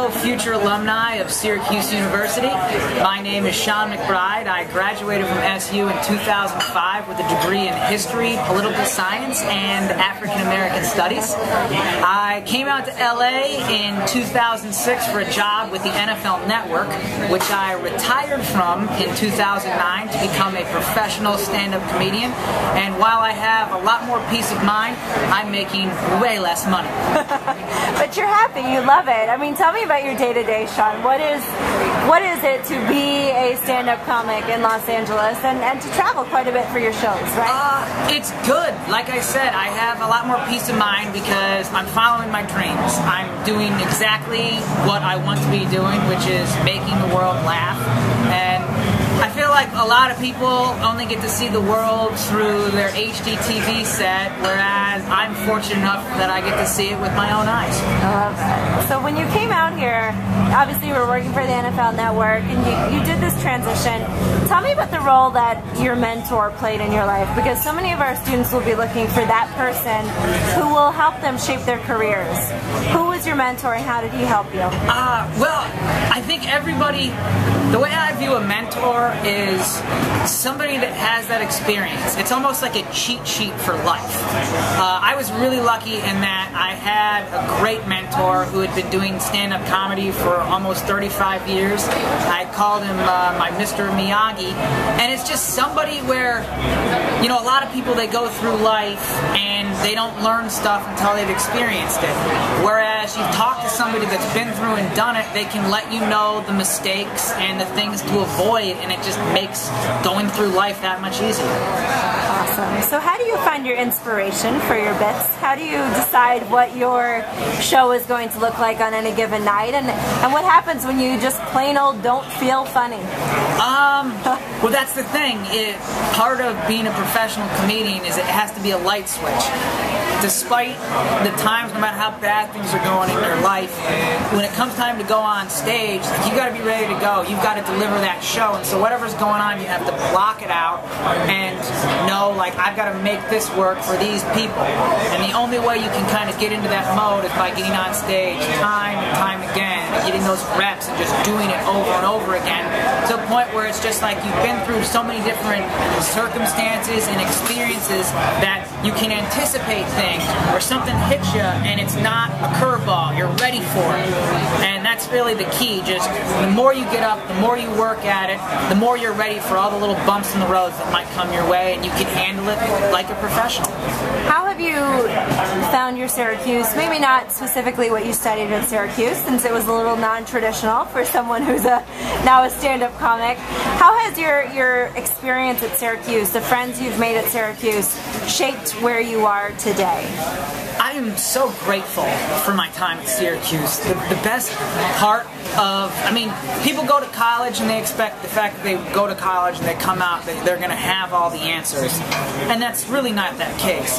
fellow future alumni of Syracuse University. My name is Sean McBride. I graduated from SU in 2005 with a degree in History, Political Science, and African American Studies. I came out to LA in 2006 for a job with the NFL Network, which I retired from in 2009 to become a professional stand-up comedian. And while I have a lot more peace of mind, I'm making way less money. But you're happy, you love it. I mean, tell me about your day-to-day, Sean. What is it to be a stand-up comic in Los Angeles and to travel quite a bit for your shows, right? It's good. Like I said, I have a lot more peace of mind because I'm following my dreams. I'm doing exactly what I want to be doing, which is making the world laugh. And I feel like a lot of people only get to see the world through their HD TV set, whereas I'm fortunate enough that I get to see it with my own eyes. I love that. So when you came out here, obviously you were working for the NFL Network, and you did this transition. Tell me about the role that your mentor played in your life, because so many of our students will be looking for that person who will help them shape their careers. Who was your mentor and how did he help you? Well, I think everybody, the way I view a mentor is somebody that has that experience. It's almost like a cheat sheet for life. I was really lucky in that I had a great mentor who had been doing stand-up comedy for almost 35 years. I called him my Mr. Miyagi, and it's just somebody where, you know, a lot of people, they go through life and they don't learn stuff until they've experienced it. Whereas you talk to somebody that's been through and done it, they can let you know the mistakes and the things to avoid, and it just makes going through life that much easier. Awesome. So how do you find your inspiration for your bits? How do you decide what your show is going to look like on any given night? And what happens when you just plain old don't feel funny? Well, that's the thing. Part of being a professional comedian is it has to be a light switch. Despite the times, no matter how bad things are going in your life, when it comes time to go on stage, you got to be ready to go. You've got to deliver that show, and so whatever's going on, you have to block it out and know, like, I've got to make this work for these people. And the only way you can kind of get into that mode is by getting on stage time and time again, and getting those reps and just doing it over and over again, to a point where it's just like you've been through so many different circumstances and experiences that you can anticipate things where something hits you and it's not a curveball. You're ready for it. And that's really the key. Just the more you get up, the more you work at it, the more you're ready for all the little bumps in the road that might come your way, and you can handle it like a professional. How have you found your Syracuse? Maybe not specifically what you studied at Syracuse, since it was a little non-traditional for someone who's now a stand-up comic. How has your experience at Syracuse, the friends you've made at Syracuse, shaped where you are today? I am so grateful for my time at Syracuse. The best part of, I mean, people go to college and they expect the fact that they go to college and they come out, they're going to have all the answers. And that's really not that case.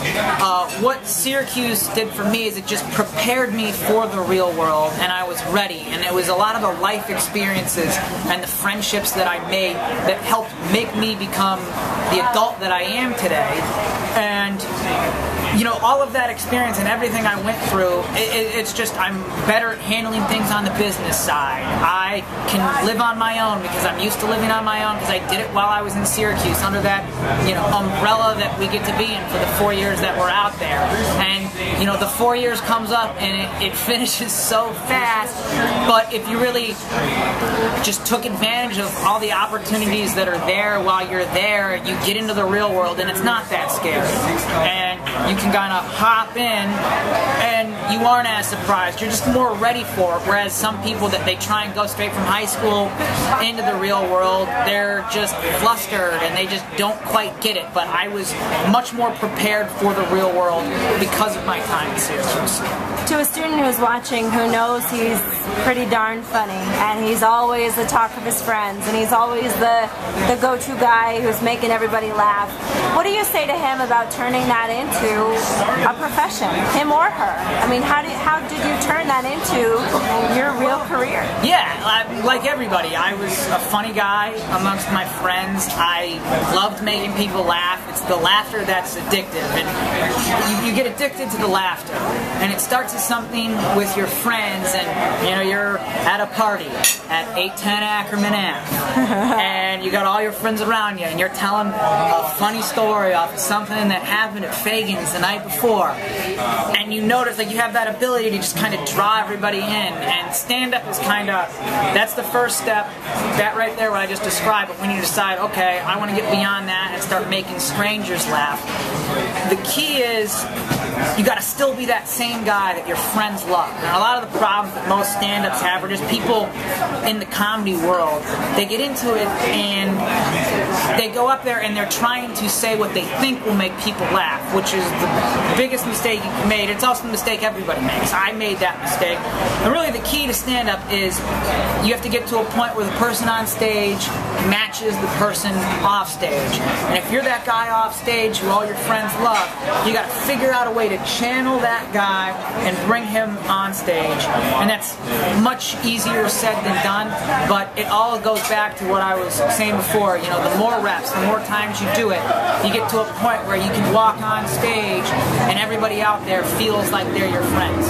What Syracuse did for me is it just prepared me for the real world, and I was ready. And it was a lot of the life experiences and the friendships that I made that helped make me become the adult that I am today. And you know, all of that experience and everything I went through, it's just, I'm better at handling things on the business side. I can live on my own because I'm used to living on my own because I did it while I was in Syracuse under that, you know, umbrella that we get to be in for the 4 years that we're out there. And, you know, the 4 years comes up and it finishes so fast, but if you really just took advantage of all the opportunities that are there while you're there, you get into the real world and it's not that scary. And you can kind of hop in and you aren't as surprised. You're just more ready for it. Whereas some people that they try and go straight from high school into the real world, they're just flustered and they just don't quite get it. But I was much more prepared for the real world because of my time at Syracuse. To a student who's watching who knows he's pretty darn funny and he's always the talk of his friends and he's always the go-to guy who's making everybody laugh, what do you say to him about turning that into a profession, him or her? I mean, how did you turn that that into your real career? Yeah, like everybody, I was a funny guy amongst my friends. I loved making people laugh. It's the laughter that's addictive, and you get addicted to the laughter. And it starts as something with your friends, and you know, you're at a party at 810 Ackerman Ave, and you got all your friends around you, and you're telling a funny story off of something that happened at Fagan's the night before, and you notice like you have that ability to just kind of draw everybody in. And stand-up is kind of, that's the first step, that right there what I just described. But when you decide, okay, I want to get beyond that and start making strangers laugh, the key is you got to still be that same guy that your friends love. Now, a lot of the problems that most stand-ups have are just people in the comedy world. They get into it and they go up there and they're trying to say what they think will make people laugh, which is the biggest mistake you can make. It's also the mistake everybody makes. I made that mistake. And really the key to stand-up is you have to get to a point where the person on stage matches the person off stage. And if you're that guy off stage who all your friends love, you got to figure out a way to channel that guy and bring him on stage. And that's much easier said than done, but it all goes back to what I was saying before. You know, the more reps, the more times you do it, you get to a point where you can walk on stage and everybody out there feels like they're your friends.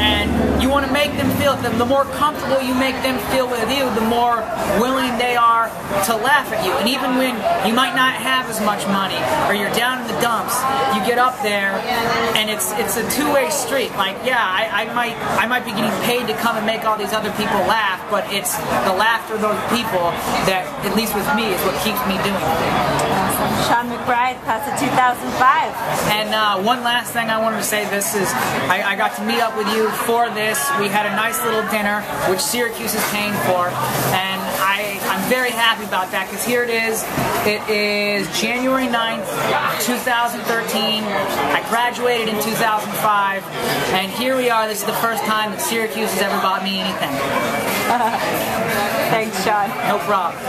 And you want to make them feel, the more comfortable you make them feel with you, the more willing they are to laugh at you. And even when you might not have as much money, or you're down in the dumps, you get up there and it's a two-way street. Like, yeah, I might be getting paid to come and make all these other people laugh, but it's the laughter of those people that, at least with me, is what keeps me doing it. Awesome. Sean McBride, class of 2005. And one last thing I wanted to say, this is, I got to meet up with you for this. We had a nice little dinner, which Syracuse is paying for, and I'm very happy about that, because here it is. It is January 9th, 2013. I graduated in 2005, and here we are. This is the first time that Syracuse has ever bought me anything. Thanks, Sean. No problem.